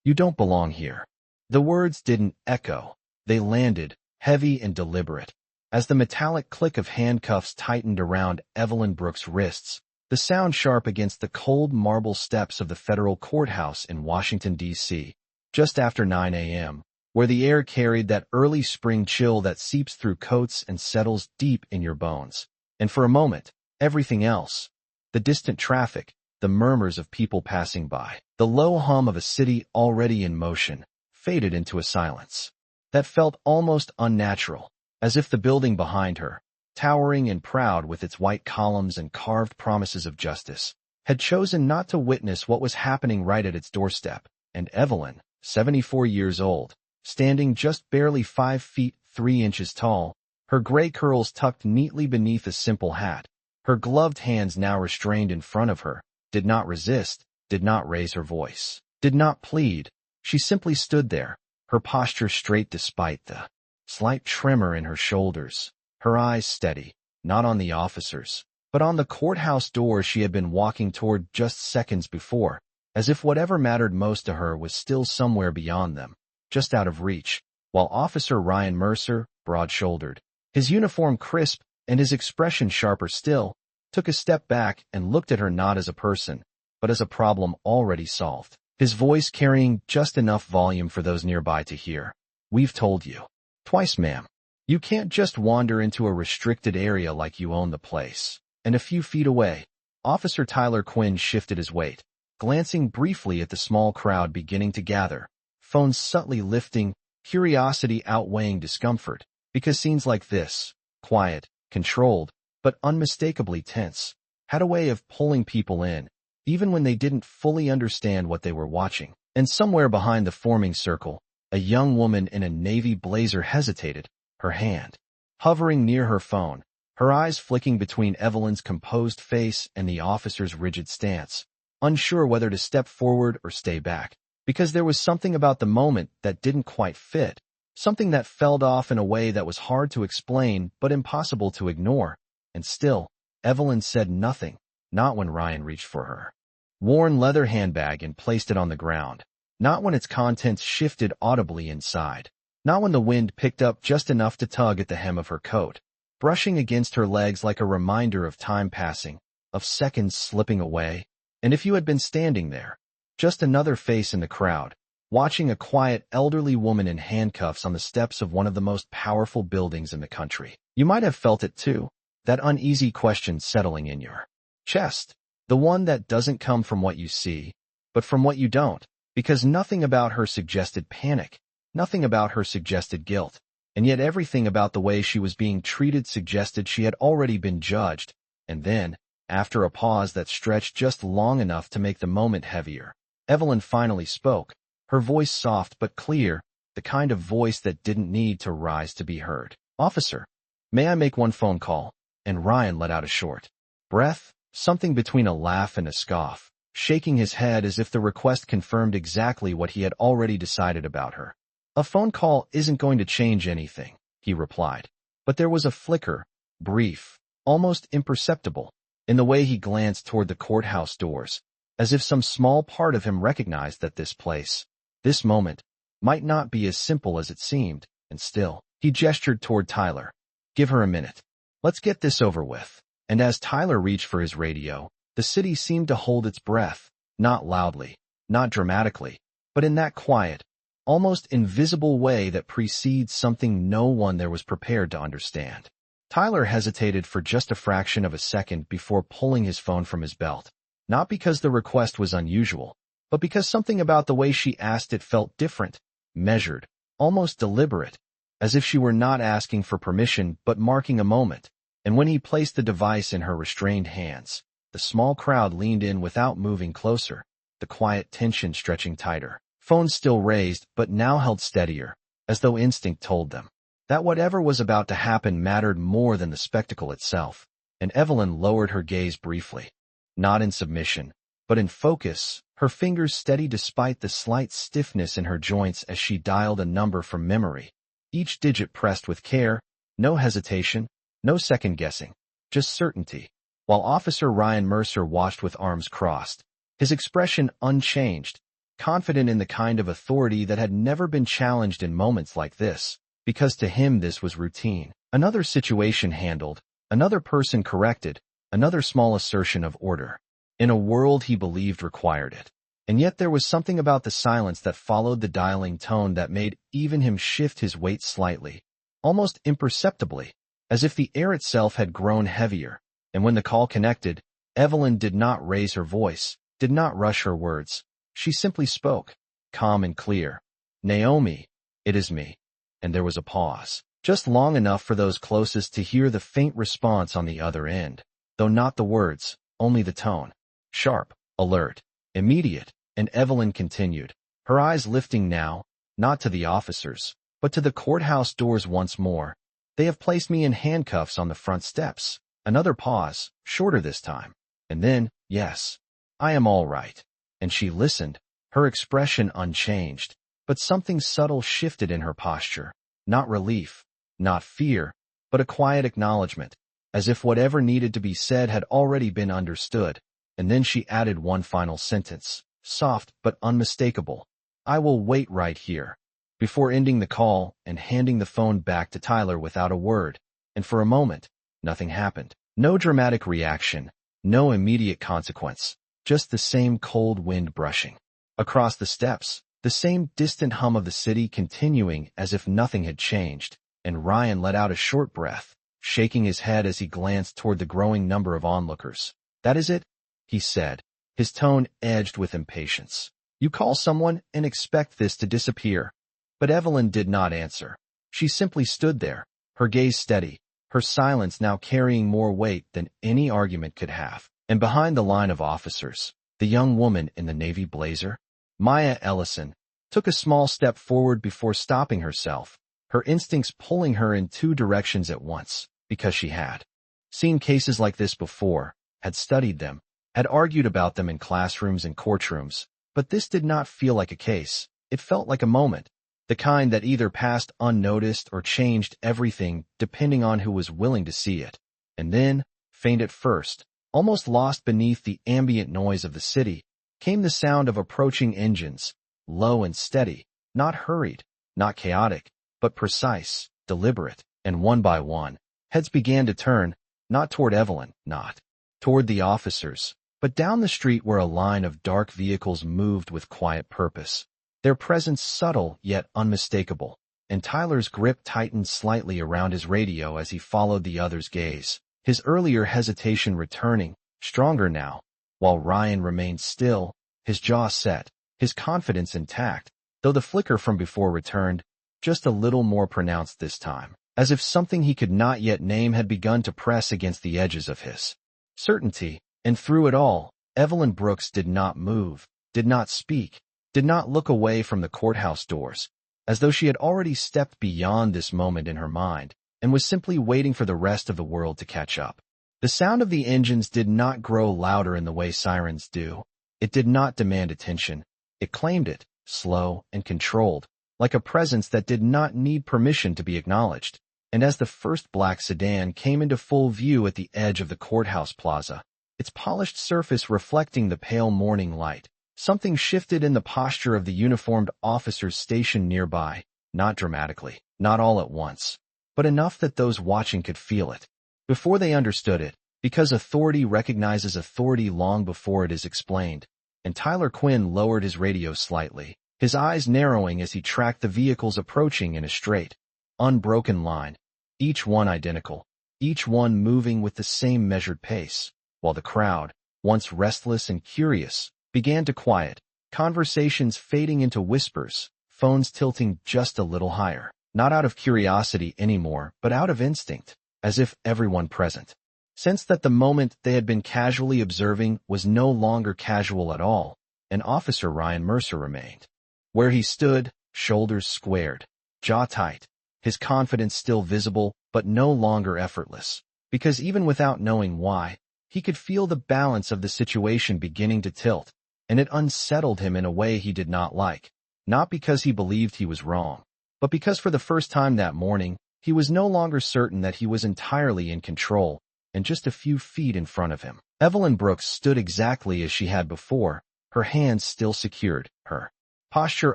You don't belong here." The words didn't echo. They landed, heavy and deliberate. As the metallic click of handcuffs tightened around Evelyn Brooks' wrists, the sound sharp against the cold marble steps of the federal courthouse in Washington, D.C., just after 9 a.m., where the air carried that early spring chill that seeps through coats and settles deep in your bones. And for a moment, everything else, the distant traffic, the murmurs of people passing by, the low hum of a city already in motion, faded into a silence that felt almost unnatural, as if the building behind her, towering and proud with its white columns and carved promises of justice, had chosen not to witness what was happening right at its doorstep. And Evelyn, 74 years old, standing just barely 5 feet 3 inches tall, her gray curls tucked neatly beneath a simple hat, her gloved hands now restrained in front of her, did not resist, did not raise her voice, did not plead. She simply stood there, her posture straight despite the slight tremor in her shoulders, her eyes steady, not on the officers, but on the courthouse door she had been walking toward just seconds before, as if whatever mattered most to her was still somewhere beyond them, just out of reach, while Officer Ryan Mercer, broad-shouldered, his uniform crisp and his expression sharper still, took a step back and looked at her not as a person, but as a problem already solved, his voice carrying just enough volume for those nearby to hear. "We've told you. Twice, ma'am. You can't just wander into a restricted area like you own the place." And a few feet away, Officer Tyler Quinn shifted his weight, glancing briefly at the small crowd beginning to gather, phone subtly lifting, curiosity outweighing discomfort, because scenes like this, quiet, controlled, but unmistakably tense, had a way of pulling people in, even when they didn't fully understand what they were watching. And somewhere behind the forming circle, a young woman in a navy blazer hesitated, her hand hovering near her phone, her eyes flicking between Evelyn's composed face and the officer's rigid stance, unsure whether to step forward or stay back, because there was something about the moment that didn't quite fit, something that fell off in a way that was hard to explain but impossible to ignore. And still, Evelyn said nothing, not when Ryan reached for her worn leather handbag and placed it on the ground, not when its contents shifted audibly inside, not when the wind picked up just enough to tug at the hem of her coat, brushing against her legs like a reminder of time passing, of seconds slipping away. And if you had been standing there, just another face in the crowd, watching a quiet elderly woman in handcuffs on the steps of one of the most powerful buildings in the country, you might have felt it too, that uneasy question settling in your chest, the one that doesn't come from what you see, but from what you don't, because nothing about her suggested panic, nothing about her suggested guilt, and yet everything about the way she was being treated suggested she had already been judged. And then, after a pause that stretched just long enough to make the moment heavier, Evelyn finally spoke, her voice soft but clear, the kind of voice that didn't need to rise to be heard. "Officer, may I make one phone call?" And Ryan let out a short breath, something between a laugh and a scoff, shaking his head as if the request confirmed exactly what he had already decided about her. "A phone call isn't going to change anything," he replied, but there was a flicker, brief, almost imperceptible, in the way he glanced toward the courthouse doors, as if some small part of him recognized that this place, this moment, might not be as simple as it seemed. And still, he gestured toward Tyler. "Give her a minute. Let's get this over with." And as Tyler reached for his radio, the city seemed to hold its breath, not loudly, not dramatically, but in that quiet, almost invisible way that precedes something no one there was prepared to understand. Tyler hesitated for just a fraction of a second before pulling his phone from his belt, not because the request was unusual, but because something about the way she asked it felt different, measured, almost deliberate, as if she were not asking for permission but marking a moment. And when he placed the device in her restrained hands, the small crowd leaned in without moving closer, the quiet tension stretching tighter, phone still raised but now held steadier, as though instinct told them that whatever was about to happen mattered more than the spectacle itself. And Evelyn lowered her gaze briefly, not in submission, but in focus, her fingers steady despite the slight stiffness in her joints as she dialed a number from memory, each digit pressed with care, no hesitation, no second-guessing, just certainty, while Officer Ryan Mercer watched with arms crossed, his expression unchanged, confident in the kind of authority that had never been challenged in moments like this, because to him this was routine. Another situation handled, another person corrected, another small assertion of order, in a world he believed required it. And yet there was something about the silence that followed the dialing tone that made even him shift his weight slightly, almost imperceptibly, as if the air itself had grown heavier. And when the call connected, Evelyn did not raise her voice, did not rush her words. She simply spoke, calm and clear. "Naomi, it is me." And there was a pause, just long enough for those closest to hear the faint response on the other end, though not the words, only the tone. Sharp, alert, immediate. And Evelyn continued, her eyes lifting now, not to the officers, but to the courthouse doors once more. "They have placed me in handcuffs on the front steps." Another pause, shorter this time. And then, "Yes, I am all right." And she listened, her expression unchanged, but something subtle shifted in her posture. Not relief, not fear, but a quiet acknowledgement, as if whatever needed to be said had already been understood. And then she added one final sentence, soft but unmistakable. "I will wait right here," before ending the call and handing the phone back to Tyler without a word. And for a moment, nothing happened. No dramatic reaction, no immediate consequence, just the same cold wind brushing across the steps, the same distant hum of the city continuing as if nothing had changed. And Ryan let out a short breath, shaking his head as he glanced toward the growing number of onlookers. "That is it?" he said, his tone edged with impatience. "You call someone and expect this to disappear." But Evelyn did not answer. She simply stood there, her gaze steady, her silence now carrying more weight than any argument could have. And behind the line of officers, the young woman in the navy blazer, Maya Ellison, took a small step forward before stopping herself, her instincts pulling her in two directions at once, because she had seen cases like this before, had studied them, had argued about them in classrooms and courtrooms. But this did not feel like a case. It felt like a moment, the kind that either passed unnoticed or changed everything depending on who was willing to see it. And then, faint at first, almost lost beneath the ambient noise of the city, came the sound of approaching engines, low and steady, not hurried, not chaotic, but precise, deliberate. And one by one, heads began to turn, not toward Evelyn, not toward the officers, but down the street where a line of dark vehicles moved with quiet purpose, their presence subtle yet unmistakable. And Tyler's grip tightened slightly around his radio as he followed the other's gaze, his earlier hesitation returning, stronger now, while Ryan remained still, his jaw set, his confidence intact, though the flicker from before returned, just a little more pronounced this time, as if something he could not yet name had begun to press against the edges of his certainty. And through it all, Evelyn Brooks did not move, did not speak, did not look away from the courthouse doors, as though she had already stepped beyond this moment in her mind, and was simply waiting for the rest of the world to catch up. The sound of the engines did not grow louder in the way sirens do. It did not demand attention. It claimed it, slow and controlled, like a presence that did not need permission to be acknowledged. And as the first black sedan came into full view at the edge of the courthouse plaza, its polished surface reflecting the pale morning light, something shifted in the posture of the uniformed officers stationed nearby, not dramatically, not all at once, but enough that those watching could feel it, before they understood it, because authority recognizes authority long before it is explained. And Tyler Quinn lowered his radio slightly, his eyes narrowing as he tracked the vehicles approaching in a straight, unbroken line, each one identical, each one moving with the same measured pace, while the crowd, once restless and curious, began to quiet, conversations fading into whispers, phones tilting just a little higher, not out of curiosity anymore, but out of instinct, as if everyone present sensed that the moment they had been casually observing was no longer casual at all. And Officer Ryan Mercer remained where he stood, shoulders squared, jaw tight, his confidence still visible but no longer effortless, because even without knowing why, he could feel the balance of the situation beginning to tilt, and it unsettled him in a way he did not like, not because he believed he was wrong, but because for the first time that morning, he was no longer certain that he was entirely in control. And just a few feet in front of him, Evelyn Brooks stood exactly as she had before, her hands still secured, her posture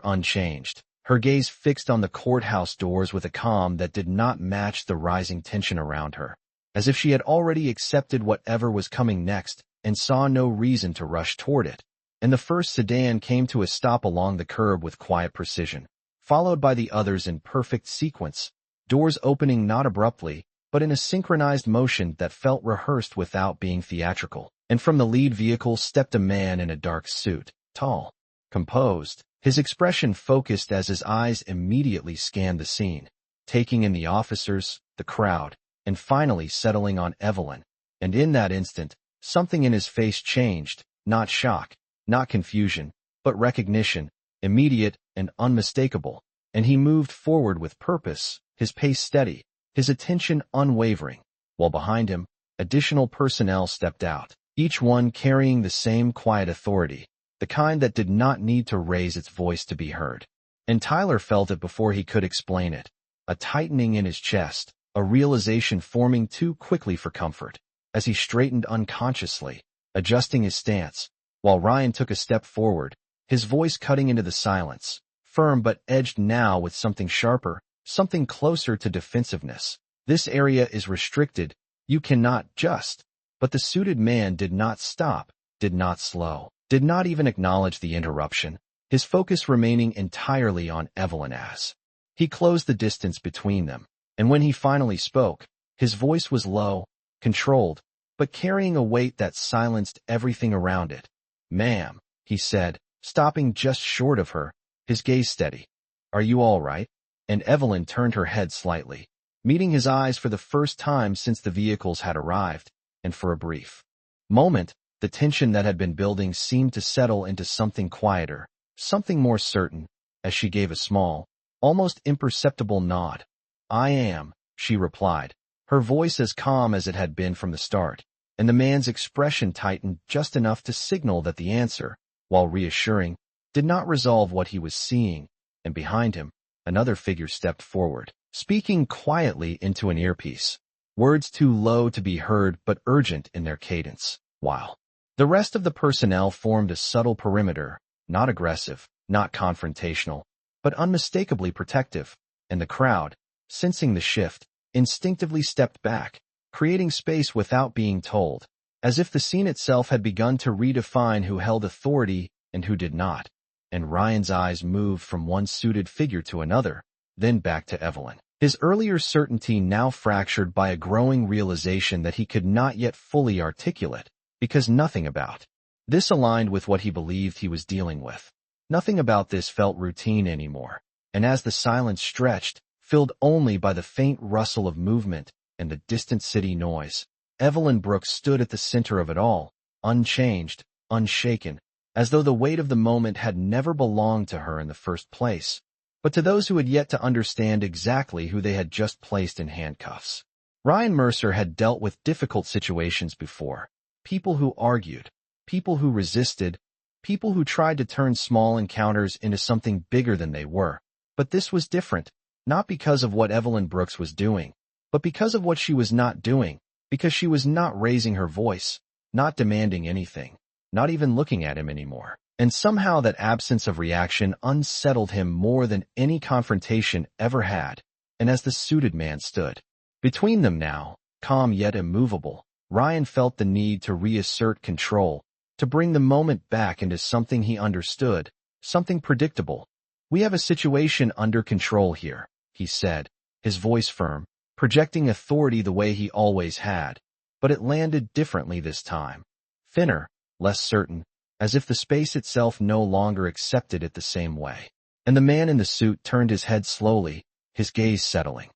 unchanged, her gaze fixed on the courthouse doors with a calm that did not match the rising tension around her, as if she had already accepted whatever was coming next and saw no reason to rush toward it. And the first sedan came to a stop along the curb with quiet precision, followed by the others in perfect sequence, doors opening not abruptly, but in a synchronized motion that felt rehearsed without being theatrical. And from the lead vehicle stepped a man in a dark suit, tall, composed, his expression focused as his eyes immediately scanned the scene, taking in the officers, the crowd, and finally settling on Evelyn. And in that instant, something in his face changed, not shock, not confusion, but recognition, immediate and unmistakable. And he moved forward with purpose, his pace steady, his attention unwavering, while behind him, additional personnel stepped out, each one carrying the same quiet authority, the kind that did not need to raise its voice to be heard. And Tyler felt it before he could explain it, a tightening in his chest, a realization forming too quickly for comfort, as he straightened unconsciously, adjusting his stance, while Ryan took a step forward, his voice cutting into the silence, firm but edged now with something sharper, something closer to defensiveness. This area is restricted, you cannot just. But the suited man did not stop, did not slow, did not even acknowledge the interruption, his focus remaining entirely on Evelyn as he closed the distance between them. And when he finally spoke, his voice was low, controlled, but carrying a weight that silenced everything around it. "Ma'am," he said, stopping just short of her, his gaze steady. "Are you all right?" And Evelyn turned her head slightly, meeting his eyes for the first time since the vehicles had arrived, and for a brief moment, the tension that had been building seemed to settle into something quieter, something more certain, as she gave a small, almost imperceptible nod. "I am," she replied, her voice as calm as it had been from the start, and the man's expression tightened just enough to signal that the answer, while reassuring, did not resolve what he was seeing, and behind him, another figure stepped forward, speaking quietly into an earpiece, words too low to be heard but urgent in their cadence, while the rest of the personnel formed a subtle perimeter, not aggressive, not confrontational, but unmistakably protective, and the crowd, sensing the shift, instinctively stepped back, creating space without being told, as if the scene itself had begun to redefine who held authority and who did not. And Ryan's eyes moved from one suited figure to another, then back to Evelyn, his earlier certainty now fractured by a growing realization that he could not yet fully articulate, because nothing about this aligned with what he believed he was dealing with. Nothing about this felt routine anymore, and as the silence stretched, filled only by the faint rustle of movement and the distant city noise, Evelyn Brooks stood at the center of it all, unchanged, unshaken, as though the weight of the moment had never belonged to her in the first place, but to those who had yet to understand exactly who they had just placed in handcuffs. Ryan Mercer had dealt with difficult situations before, people who argued, people who resisted, people who tried to turn small encounters into something bigger than they were. But this was different, not because of what Evelyn Brooks was doing, but because of what she was not doing, because she was not raising her voice, not demanding anything, not even looking at him anymore. And somehow that absence of reaction unsettled him more than any confrontation ever had. And as the suited man stood between them now, calm yet immovable, Ryan felt the need to reassert control, to bring the moment back into something he understood, something predictable. "We have a situation under control here," he said, his voice firm, projecting authority the way he always had, but it landed differently this time, thinner, less certain, as if the space itself no longer accepted it the same way. And the man in the suit turned his head slowly, his gaze settling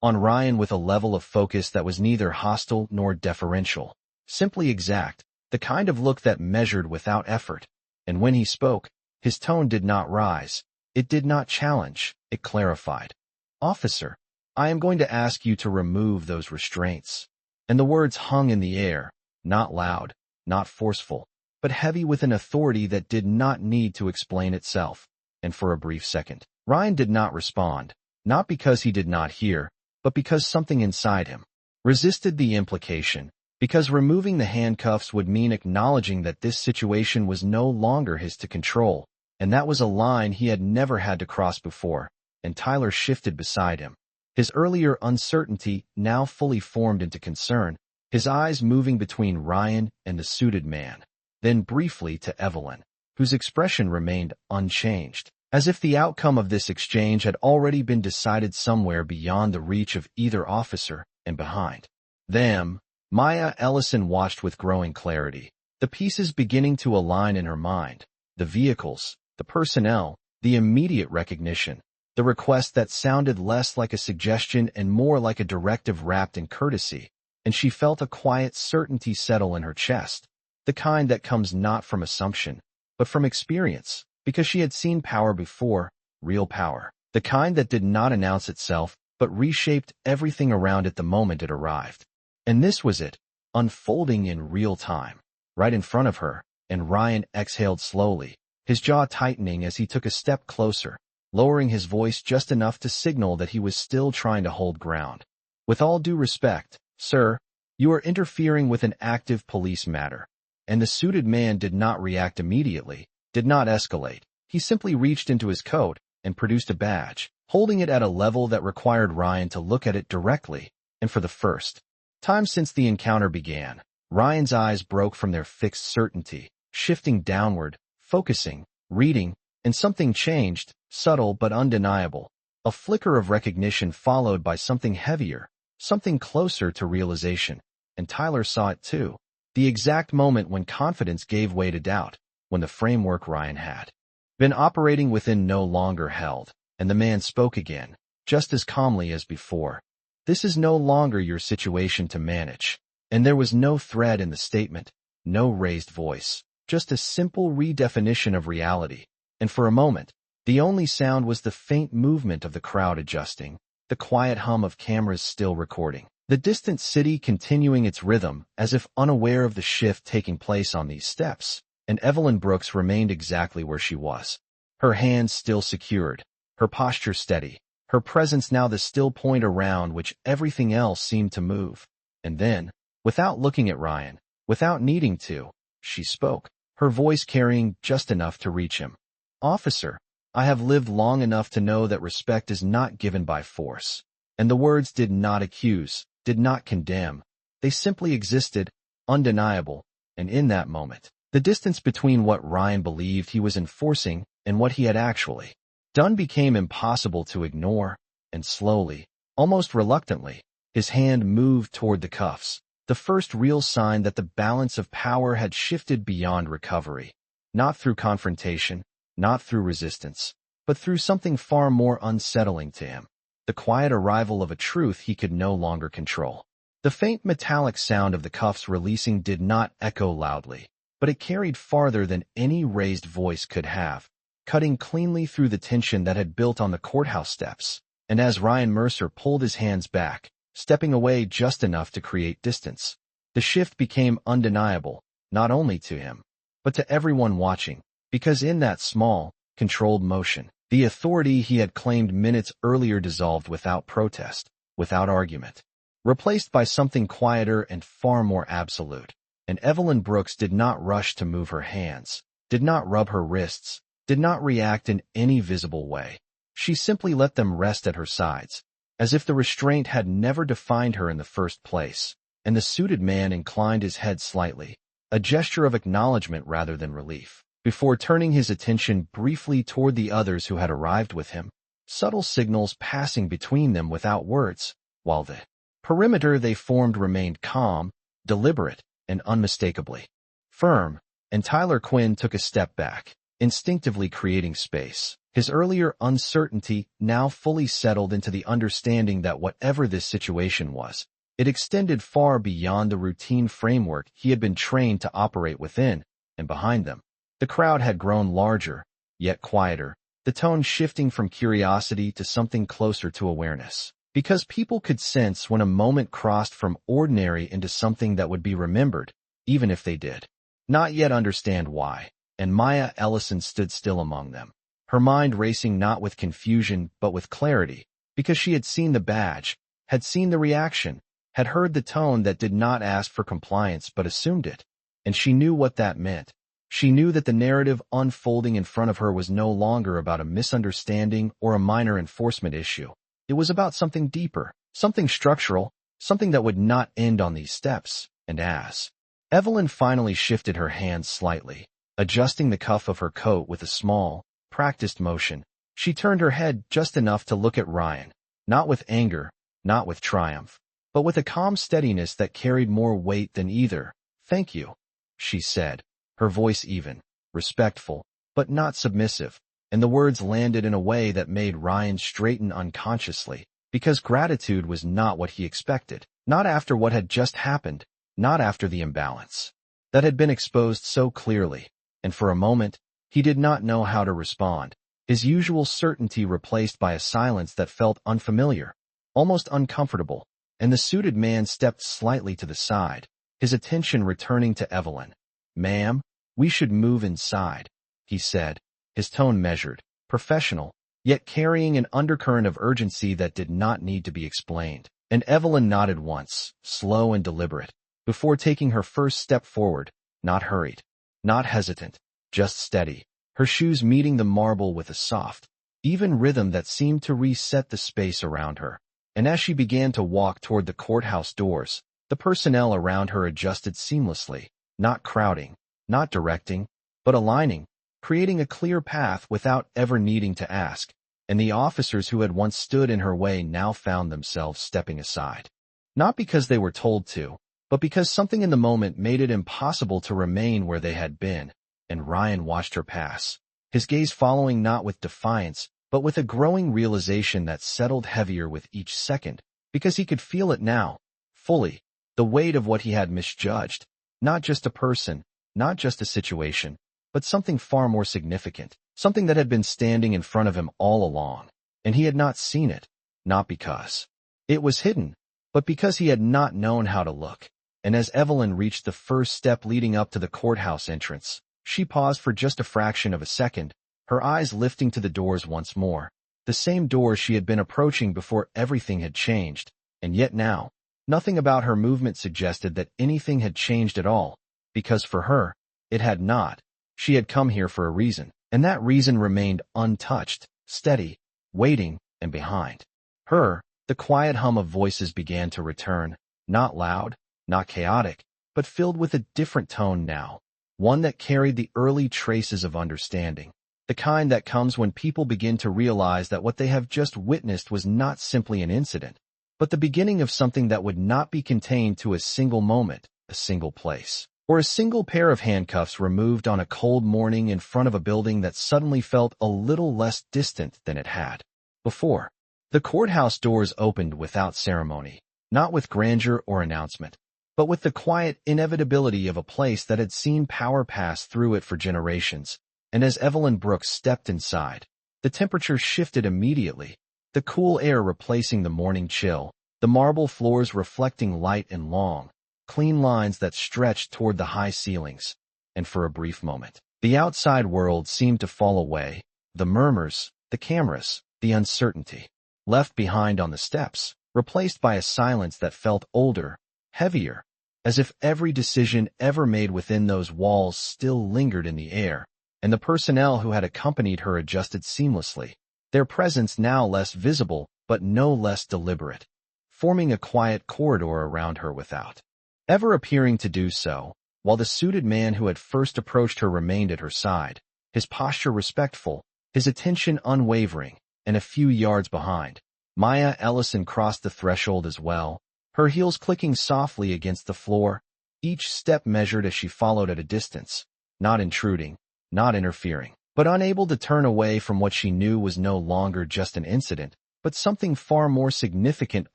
on Ryan with a level of focus that was neither hostile nor deferential, simply exact, the kind of look that measured without effort. And when he spoke, his tone did not rise, it did not challenge, it clarified. "Officer, I am going to ask you to remove those restraints." And the words hung in the air, not loud, not forceful, but heavy with an authority that did not need to explain itself. And for a brief second, Ryan did not respond, not because he did not hear, but because something inside him resisted the implication, because removing the handcuffs would mean acknowledging that this situation was no longer his to control, and that was a line he had never had to cross before, and Tyler shifted beside him. His earlier uncertainty now fully formed into concern, his eyes moving between Ryan and the suited man, then briefly to Evelyn, whose expression remained unchanged, as if the outcome of this exchange had already been decided somewhere beyond the reach of either officer. And behind them, Maya Ellison watched with growing clarity, the pieces beginning to align in her mind, the vehicles, the personnel, the immediate recognition, the request that sounded less like a suggestion and more like a directive wrapped in courtesy, and she felt a quiet certainty settle in her chest, the kind that comes not from assumption, but from experience, because she had seen power before, real power, the kind that did not announce itself, but reshaped everything around it the moment it arrived. And this was it, unfolding in real time, right in front of her, and Ryan exhaled slowly, his jaw tightening as he took a step closer, lowering his voice just enough to signal that he was still trying to hold ground. With all due respect, sir, you are interfering with an active police matter. And the suited man did not react immediately, did not escalate. He simply reached into his coat and produced a badge, holding it at a level that required Ryan to look at it directly, and for the first time since the encounter began, Ryan's eyes broke from their fixed certainty, shifting downward, focusing, reading, and something changed, subtle but undeniable. A flicker of recognition followed by something heavier, something closer to realization, and Tyler saw it too. The exact moment when confidence gave way to doubt, when the framework Ryan had been operating within no longer held, and the man spoke again, just as calmly as before. This is no longer your situation to manage. And there was no thread in the statement, no raised voice, just a simple redefinition of reality. And for a moment, the only sound was the faint movement of the crowd adjusting, the quiet hum of cameras still recording, the distant city continuing its rhythm as if unaware of the shift taking place on these steps. And Evelyn Brooks remained exactly where she was, her hands still secured, her posture steady, her presence now the still point around which everything else seemed to move. And then, without looking at Ryan, without needing to, she spoke, her voice carrying just enough to reach him. Officer, I have lived long enough to know that respect is not given by force. And the words did not accuse, did not condemn. They simply existed, undeniable, and in that moment, the distance between what Ryan believed he was enforcing and what he had actually done became impossible to ignore, and slowly, almost reluctantly, his hand moved toward the cuffs, the first real sign that the balance of power had shifted beyond recovery, not through confrontation, not through resistance, but through something far more unsettling to him, the quiet arrival of a truth he could no longer control. The faint metallic sound of the cuffs releasing did not echo loudly, but it carried farther than any raised voice could have, cutting cleanly through the tension that had built on the courthouse steps. And as Ryan Mercer pulled his hands back, stepping away just enough to create distance, the shift became undeniable, not only to him, but to everyone watching, because in that small, controlled motion, the authority he had claimed minutes earlier dissolved without protest, without argument, replaced by something quieter and far more absolute. And Evelyn Brooks did not rush to move her hands, did not rub her wrists, did not react in any visible way. She simply let them rest at her sides, as if the restraint had never defined her in the first place. And the suited man inclined his head slightly, a gesture of acknowledgement rather than relief, before turning his attention briefly toward the others who had arrived with him, subtle signals passing between them without words, while the perimeter they formed remained calm, deliberate, and unmistakably firm. And Tyler Quinn took a step back, instinctively creating space, his earlier uncertainty now fully settled into the understanding that whatever this situation was, it extended far beyond the routine framework he had been trained to operate within. And behind them, the crowd had grown larger, yet quieter, the tone shifting from curiosity to something closer to awareness, because people could sense when a moment crossed from ordinary into something that would be remembered, even if they did not yet understand why. And Maya Ellison stood still among them, her mind racing not with confusion but with clarity, because she had seen the badge, had seen the reaction, had heard the tone that did not ask for compliance but assumed it, and she knew what that meant. She knew that the narrative unfolding in front of her was no longer about a misunderstanding or a minor enforcement issue. It was about something deeper, something structural, something that would not end on these steps. And as Evelyn finally shifted her hands slightly, adjusting the cuff of her coat with a small, practiced motion, she turned her head just enough to look at Ryan, not with anger, not with triumph, but with a calm steadiness that carried more weight than either. "Thank you," she said, her voice even, respectful, but not submissive, and the words landed in a way that made Ryan straighten unconsciously, because gratitude was not what he expected, not after what had just happened, not after the imbalance that had been exposed so clearly, and for a moment, he did not know how to respond, his usual certainty replaced by a silence that felt unfamiliar, almost uncomfortable, and the suited man stepped slightly to the side, his attention returning to Evelyn. "Ma'am, we should move inside," he said, his tone measured, professional, yet carrying an undercurrent of urgency that did not need to be explained. And Evelyn nodded once, slow and deliberate, before taking her first step forward, not hurried, not hesitant, just steady, her shoes meeting the marble with a soft, even rhythm that seemed to reset the space around her. And as she began to walk toward the courthouse doors, the personnel around her adjusted seamlessly, not crowding, not directing, but aligning, creating a clear path without ever needing to ask, and the officers who had once stood in her way now found themselves stepping aside. Not because they were told to, but because something in the moment made it impossible to remain where they had been, and Ryan watched her pass, his gaze following not with defiance, but with a growing realization that settled heavier with each second, because he could feel it now, fully, the weight of what he had misjudged, not just a person, not just a situation, but something far more significant, something that had been standing in front of him all along, and he had not seen it, not because it was hidden, but because he had not known how to look. And as Evelyn reached the first step leading up to the courthouse entrance, she paused for just a fraction of a second, her eyes lifting to the doors once more, the same doors she had been approaching before everything had changed, and yet now, nothing about her movement suggested that anything had changed at all, because for her, it had not. She had come here for a reason, and that reason remained untouched, steady, waiting, and behind her, the quiet hum of voices began to return, not loud, not chaotic, but filled with a different tone now, one that carried the early traces of understanding, the kind that comes when people begin to realize that what they have just witnessed was not simply an incident, but the beginning of something that would not be contained to a single moment, a single place, or a single pair of handcuffs removed on a cold morning in front of a building that suddenly felt a little less distant than it had before. The courthouse doors opened without ceremony, not with grandeur or announcement, but with the quiet inevitability of a place that had seen power pass through it for generations. And as Evelyn Brooks stepped inside, the temperature shifted immediately, the cool air replacing the morning chill, the marble floors reflecting light and long, clean lines that stretched toward the high ceilings. And for a brief moment, the outside world seemed to fall away, the murmurs, the cameras, the uncertainty, left behind on the steps, replaced by a silence that felt older, heavier, as if every decision ever made within those walls still lingered in the air, and the personnel who had accompanied her adjusted seamlessly, their presence now less visible but no less deliberate, forming a quiet corridor around her without ever appearing to do so, while the suited man who had first approached her remained at her side, his posture respectful, his attention unwavering, and a few yards behind. Maya Ellison crossed the threshold as well, her heels clicking softly against the floor, each step measured as she followed at a distance, not intruding, not interfering, but unable to turn away from what she knew was no longer just an incident, but something far more significant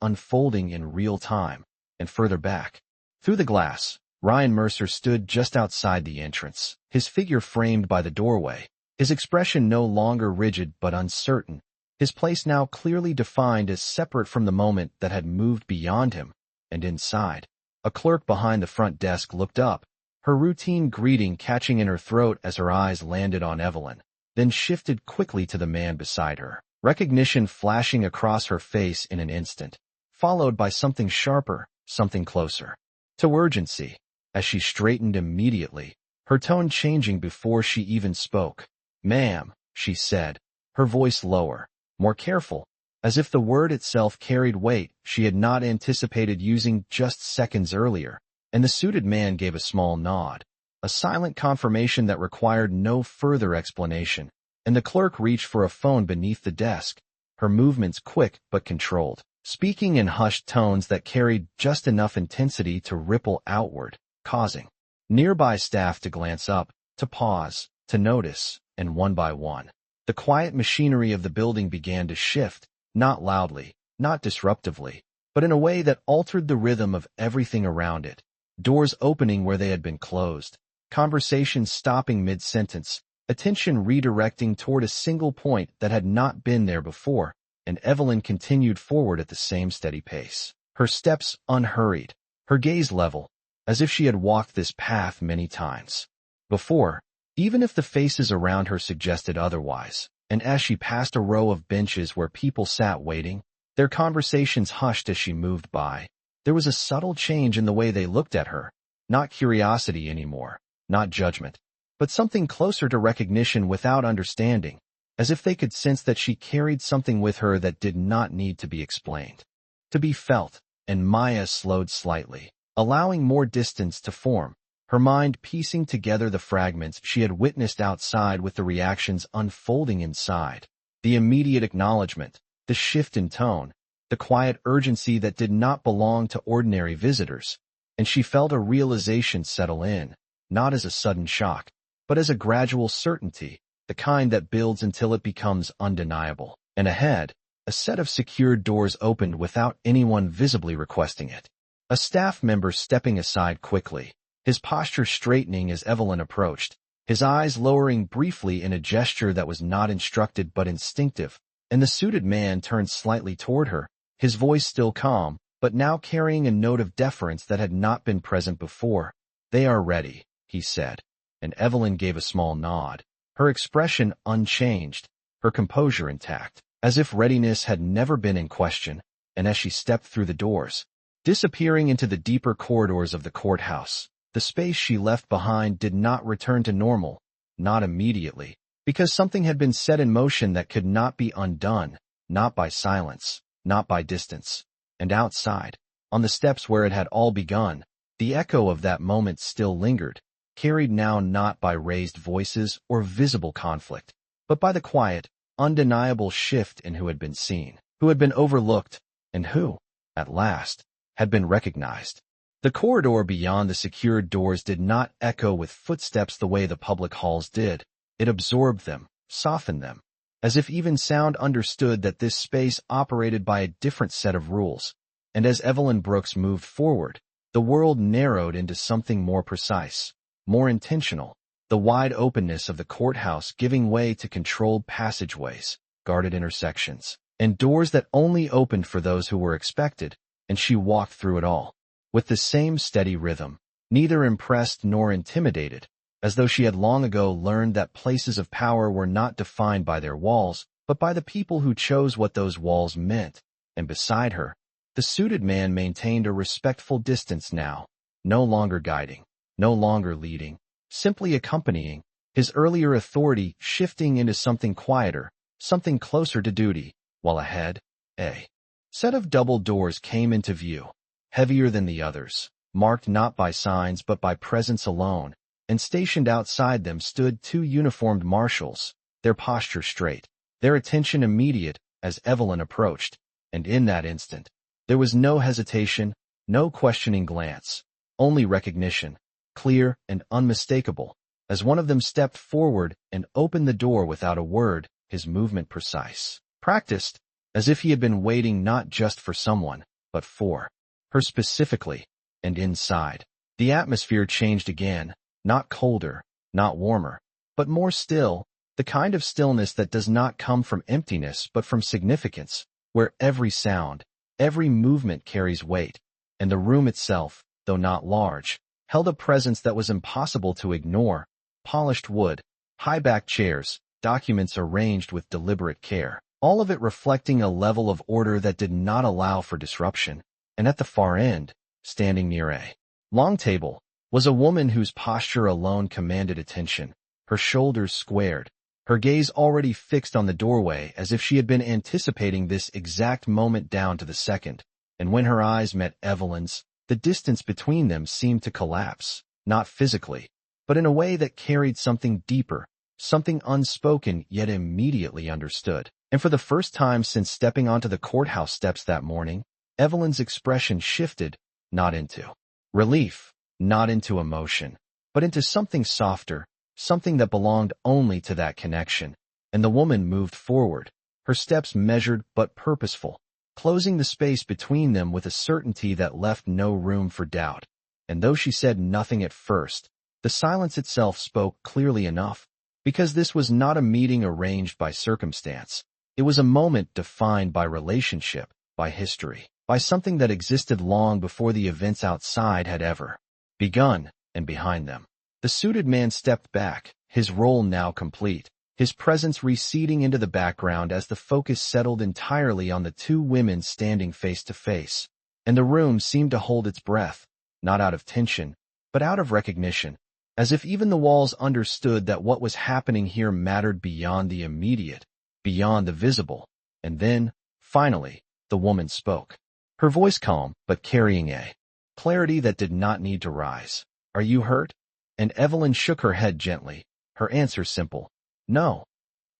unfolding in real time. And further back, through the glass, Ryan Mercer stood just outside the entrance, his figure framed by the doorway, his expression no longer rigid but uncertain, his place now clearly defined as separate from the moment that had moved beyond him. And inside, a clerk behind the front desk looked up, her routine greeting catching in her throat as her eyes landed on Evelyn, then shifted quickly to the man beside her, recognition flashing across her face in an instant, followed by something sharper, something closer. To urgency, as she straightened immediately, her tone changing before she even spoke. "Ma'am," she said, her voice lower, more careful, as if the word itself carried weight she had not anticipated using just seconds earlier, and the suited man gave a small nod, a silent confirmation that required no further explanation, and the clerk reached for a phone beneath the desk, her movements quick but controlled, speaking in hushed tones that carried just enough intensity to ripple outward, causing nearby staff to glance up, to pause, to notice, and one by one, the quiet machinery of the building began to shift, not loudly, not disruptively, but in a way that altered the rhythm of everything around it. Doors opening where they had been closed, conversations stopping mid-sentence, attention redirecting toward a single point that had not been there before, and Evelyn continued forward at the same steady pace. Her steps unhurried, her gaze level, as if she had walked this path many times before, even if the faces around her suggested otherwise. And as she passed a row of benches where people sat waiting, their conversations hushed as she moved by. There was a subtle change in the way they looked at her, not curiosity anymore, not judgment, but something closer to recognition without understanding, as if they could sense that she carried something with her that did not need to be explained, to be felt. And Maya slowed slightly, allowing more distance to form, her mind piecing together the fragments she had witnessed outside with the reactions unfolding inside. The immediate acknowledgement, the shift in tone, the quiet urgency that did not belong to ordinary visitors, and she felt a realization settle in, not as a sudden shock, but as a gradual certainty, the kind that builds until it becomes undeniable. And ahead, a set of secured doors opened without anyone visibly requesting it. A staff member stepping aside quickly, his posture straightening as Evelyn approached, his eyes lowering briefly in a gesture that was not instructed but instinctive, and the suited man turned slightly toward her, his voice still calm, but now carrying a note of deference that had not been present before. "They are ready," he said, and Evelyn gave a small nod, her expression unchanged, her composure intact, as if readiness had never been in question. And as she stepped through the doors, disappearing into the deeper corridors of the courthouse, the space she left behind did not return to normal, not immediately, because something had been set in motion that could not be undone, not by silence, not by distance. And outside, on the steps where it had all begun, the echo of that moment still lingered, carried now not by raised voices or visible conflict, but by the quiet, undeniable shift in who had been seen, who had been overlooked, and who, at last, had been recognized. The corridor beyond the secured doors did not echo with footsteps the way the public halls did. It absorbed them, softened them, as if even sound understood that this space operated by a different set of rules. And as Evelyn Brooks moved forward, the world narrowed into something more precise, more intentional, the wide openness of the courthouse giving way to controlled passageways, guarded intersections, and doors that only opened for those who were expected, and she walked through it all, with the same steady rhythm, neither impressed nor intimidated, as though she had long ago learned that places of power were not defined by their walls, but by the people who chose what those walls meant. And beside her, the suited man maintained a respectful distance now, no longer guiding, no longer leading, simply accompanying, his earlier authority shifting into something quieter, something closer to duty, while ahead, a set of double doors came into view, heavier than the others, marked not by signs but by presence alone, and stationed outside them stood two uniformed marshals, their posture straight, their attention immediate as Evelyn approached, and in that instant, there was no hesitation, no questioning glance, only recognition, clear and unmistakable, as one of them stepped forward and opened the door without a word, his movement precise, practiced, as if he had been waiting not just for someone, but for her specifically. And inside, the atmosphere changed again, not colder, not warmer, but more still, the kind of stillness that does not come from emptiness but from significance, where every sound, every movement carries weight, and the room itself, though not large, held a presence that was impossible to ignore. Polished wood, high-backed chairs, documents arranged with deliberate care, all of it reflecting a level of order that did not allow for disruption. And at the far end, standing near a long table, was a woman whose posture alone commanded attention, her shoulders squared, her gaze already fixed on the doorway as if she had been anticipating this exact moment down to the second. And when her eyes met Evelyn's, the distance between them seemed to collapse, not physically, but in a way that carried something deeper, something unspoken yet immediately understood. And for the first time since stepping onto the courthouse steps that morning, Evelyn's expression shifted, not into relief, not into emotion, but into something softer, something that belonged only to that connection. And the woman moved forward, her steps measured but purposeful, closing the space between them with a certainty that left no room for doubt. And though she said nothing at first, the silence itself spoke clearly enough, because this was not a meeting arranged by circumstance. It was a moment defined by relationship, by history, by something that existed long before the events outside had ever begun. And behind them, the suited man stepped back, his role now complete, his presence receding into the background as the focus settled entirely on the two women standing face to face. And the room seemed to hold its breath, not out of tension, but out of recognition, as if even the walls understood that what was happening here mattered beyond the immediate, beyond the visible. And then, finally, the woman spoke, her voice calm but carrying a clarity that did not need to rise. "Are you hurt?" And Evelyn shook her head gently, her answer simple, "No."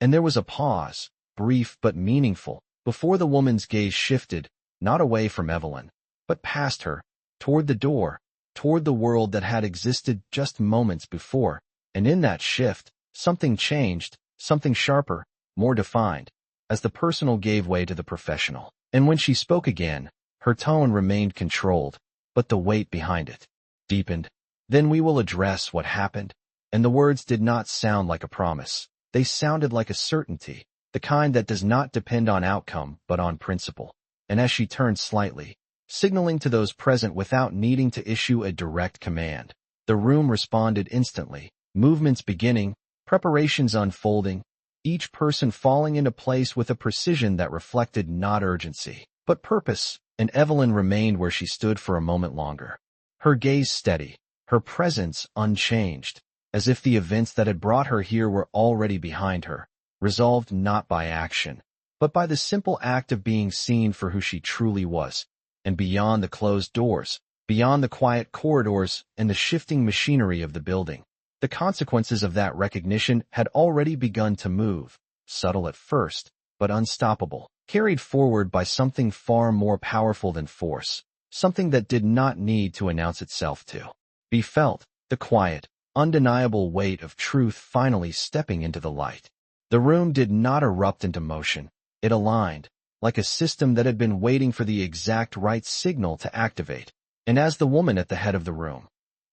And there was a pause, brief but meaningful, before the woman's gaze shifted, not away from Evelyn, but past her, toward the door, toward the world that had existed just moments before. And in that shift, something changed, something sharper, more defined, as the personal gave way to the professional. And when she spoke again, her tone remained controlled, but the weight behind it deepened. "Then we will address what happened." And the words did not sound like a promise. They sounded like a certainty, the kind that does not depend on outcome but on principle. And as she turned slightly, signaling to those present without needing to issue a direct command, the room responded instantly, movements beginning, preparations unfolding, each person falling into place with a precision that reflected not urgency, but purpose. And Evelyn remained where she stood for a moment longer, her gaze steady, her presence unchanged, as if the events that had brought her here were already behind her, resolved not by action, but by the simple act of being seen for who she truly was. And beyond the closed doors, beyond the quiet corridors and the shifting machinery of the building, the consequences of that recognition had already begun to move, subtle at first, but unstoppable, carried forward by something far more powerful than force, something that did not need to announce itself to be felt, the quiet, undeniable weight of truth finally stepping into the light. The room did not erupt into motion. It aligned, like a system that had been waiting for the exact right signal to activate. And as the woman at the head of the room,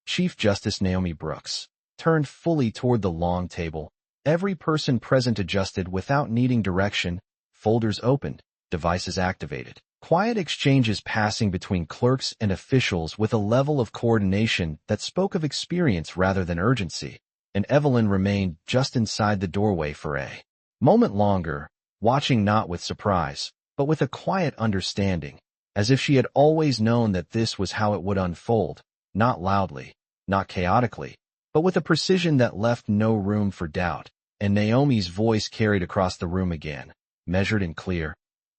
Chief Justice Naomi Brooks, turned fully toward the long table, every person present adjusted without needing direction, folders opened, devices activated. Quiet exchanges passing between clerks and officials with a level of coordination that spoke of experience rather than urgency. And Evelyn remained just inside the doorway for a moment longer, watching not with surprise, but with a quiet understanding, as if she had always known that this was how it would unfold, not loudly, not chaotically, but with a precision that left no room for doubt. And Naomi's voice carried across the room again, measured and clear.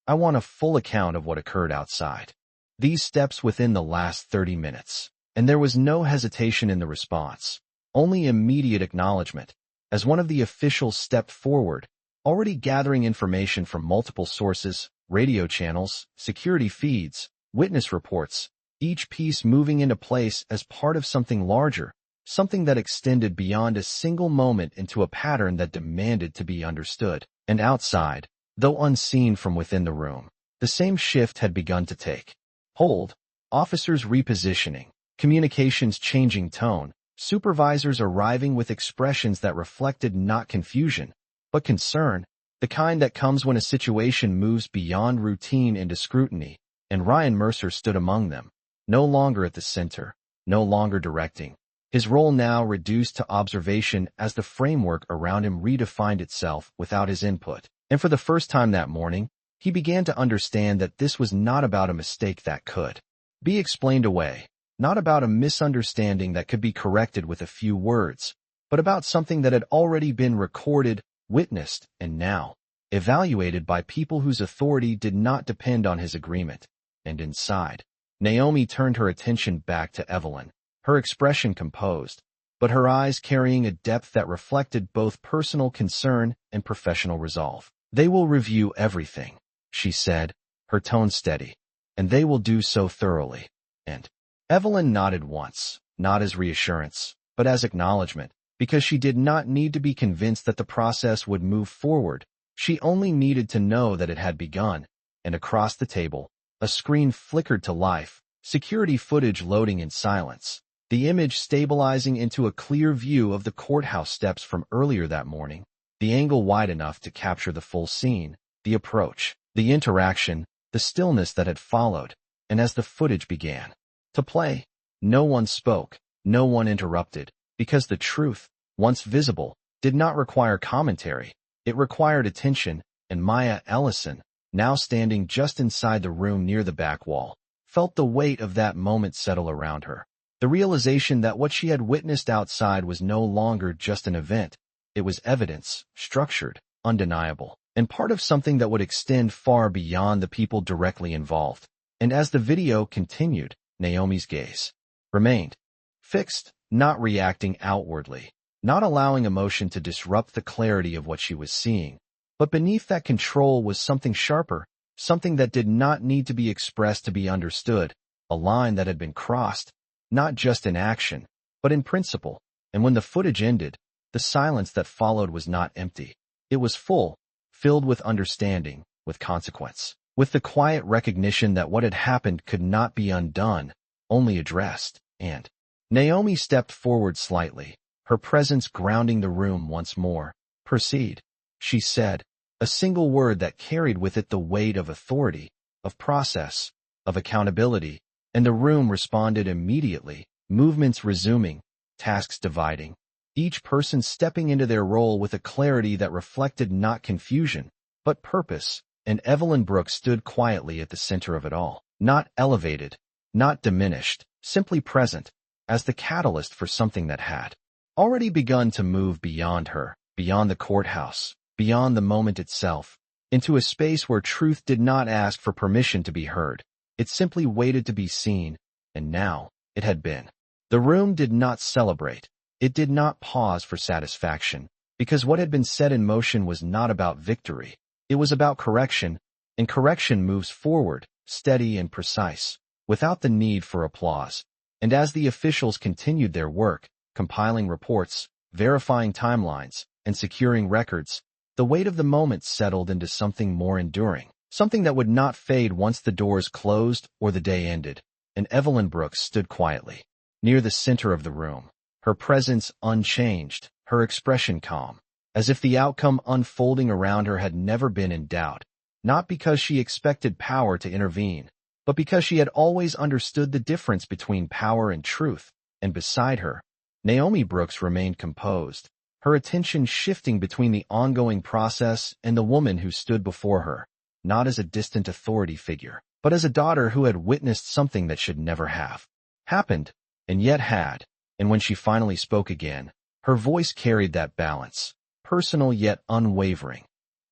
"I want a full account of what occurred outside these steps within the last 30 minutes. And there was no hesitation in the response, only immediate acknowledgement, as one of the officials stepped forward, already gathering information from multiple sources, radio channels, security feeds, witness reports, each piece moving into place as part of something larger, something that extended beyond a single moment into a pattern that demanded to be understood. And outside, though unseen from within the room, the same shift had begun to take hold. Officers repositioning, communications changing tone, supervisors arriving with expressions that reflected not confusion, but concern, the kind that comes when a situation moves beyond routine into scrutiny. And Ryan Mercer stood among them, no longer at the center, no longer directing, his role now reduced to observation as the framework around him redefined itself without his input. And for the first time that morning, he began to understand that this was not about a mistake that could be explained away, not about a misunderstanding that could be corrected with a few words, but about something that had already been recorded, witnessed, and now evaluated by people whose authority did not depend on his agreement. And inside, Naomi turned her attention back to Evelyn, her expression composed, but her eyes carrying a depth that reflected both personal concern and professional resolve. "They will review everything," she said, her tone steady, "and they will do so thoroughly." And Evelyn nodded once, not as reassurance, but as acknowledgement, because she did not need to be convinced that the process would move forward. She only needed to know that it had begun. And across the table, a screen flickered to life, security footage loading in silence, the image stabilizing into a clear view of the courthouse steps from earlier that morning, the angle wide enough to capture the full scene, the approach, the interaction, the stillness that had followed. And as the footage began to play, no one spoke, no one interrupted, because the truth, once visible, did not require commentary. It required attention, and Maya Ellison, now standing just inside the room near the back wall, felt the weight of that moment settle around her. The realization that what she had witnessed outside was no longer just an event. It was evidence, structured, undeniable, and part of something that would extend far beyond the people directly involved. And as the video continued, Naomi's gaze remained fixed, not reacting outwardly, not allowing emotion to disrupt the clarity of what she was seeing. But beneath that control was something sharper, something that did not need to be expressed to be understood, a line that had been crossed, not just in action, but in principle. And when the footage ended, the silence that followed was not empty. It was full, filled with understanding, with consequence, with the quiet recognition that what had happened could not be undone, only addressed. And Naomi stepped forward slightly, her presence grounding the room once more. "Proceed," she said, a single word that carried with it the weight of authority, of process, of accountability, and the room responded immediately, movements resuming, tasks dividing, each person stepping into their role with a clarity that reflected not confusion, but purpose. And Evelyn Brooks stood quietly at the center of it all, not elevated, not diminished, simply present, as the catalyst for something that had already begun to move beyond her, beyond the courthouse, beyond the moment itself, into a space where truth did not ask for permission to be heard. It simply waited to be seen, and now it had been. The room did not celebrate. It did not pause for satisfaction, because what had been set in motion was not about victory. It was about correction, and correction moves forward, steady and precise, without the need for applause. And as the officials continued their work, compiling reports, verifying timelines, and securing records, the weight of the moment settled into something more enduring, something that would not fade once the doors closed or the day ended. And Evelyn Brooks stood quietly, near the center of the room, her presence unchanged, her expression calm, as if the outcome unfolding around her had never been in doubt, not because she expected power to intervene, but because she had always understood the difference between power and truth. And beside her, Naomi Brooks remained composed, her attention shifting between the ongoing process and the woman who stood before her, not as a distant authority figure, but as a daughter who had witnessed something that should never have happened, and yet had. And when she finally spoke again, her voice carried that balance, personal yet unwavering.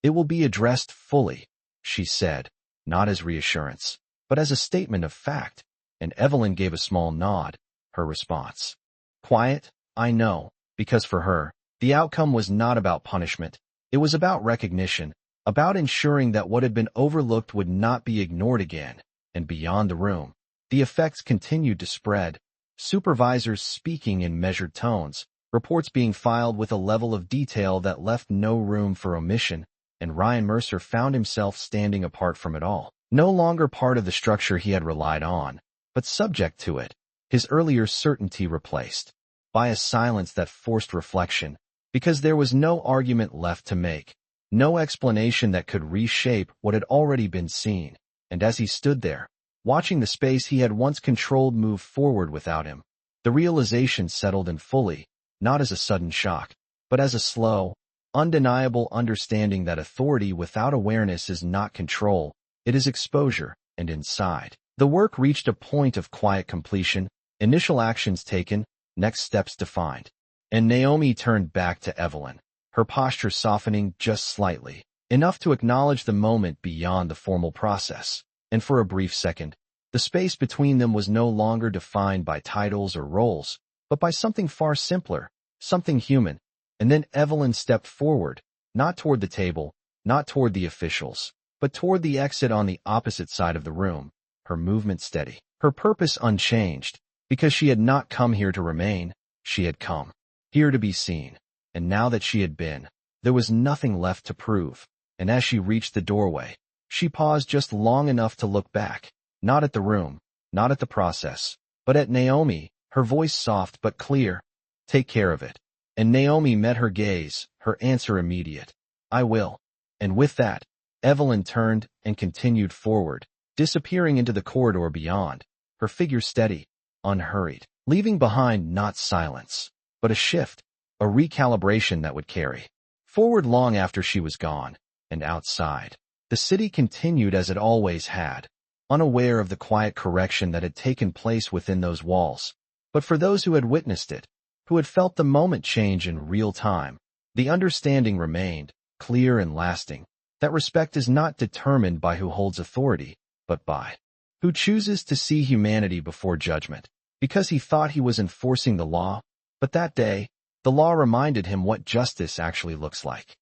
"It will be addressed fully," she said, not as reassurance, but as a statement of fact. And Evelyn gave a small nod, her response quiet, "I know," because for her, the outcome was not about punishment. It was about recognition, about ensuring that what had been overlooked would not be ignored again. And beyond the room, the effects continued to spread, supervisors speaking in measured tones, reports being filed with a level of detail that left no room for omission, and Ryan Mercer found himself standing apart from it all, no longer part of the structure he had relied on, but subject to it, his earlier certainty replaced by a silence that forced reflection, because there was no argument left to make, no explanation that could reshape what had already been seen. And as he stood there, watching the space he had once controlled move forward without him, the realization settled in fully, not as a sudden shock, but as a slow, undeniable understanding that authority without awareness is not control, it is exposure. And inside The work reached a point of quiet completion, initial actions taken, next steps defined. And Naomi turned back to Evelyn, her posture softening just slightly, enough to acknowledge the moment beyond the formal process. And for a brief second, the space between them was no longer defined by titles or roles, but by something far simpler, something human. And then Evelyn stepped forward, not toward the table, not toward the officials, but toward the exit on the opposite side of the room, her movement steady, her purpose unchanged, because she had not come here to remain, she had come here to be seen. And now that she had been, there was nothing left to prove. And as she reached the doorway, she paused just long enough to look back, not at the room, not at the process, but at Naomi, her voice soft but clear. "Take care of it." And Naomi met her gaze, her answer immediate. "I will." And with that, Evelyn turned and continued forward, disappearing into the corridor beyond, her figure steady, unhurried, leaving behind not silence, but a shift, a recalibration that would carry forward long after she was gone. And outside, the city continued as it always had, unaware of the quiet correction that had taken place within those walls. But for those who had witnessed it, who had felt the moment change in real time, the understanding remained, clear and lasting, that respect is not determined by who holds authority, but by who chooses to see humanity before judgment. Because he thought he was enforcing the law, but that day, the law reminded him what justice actually looks like.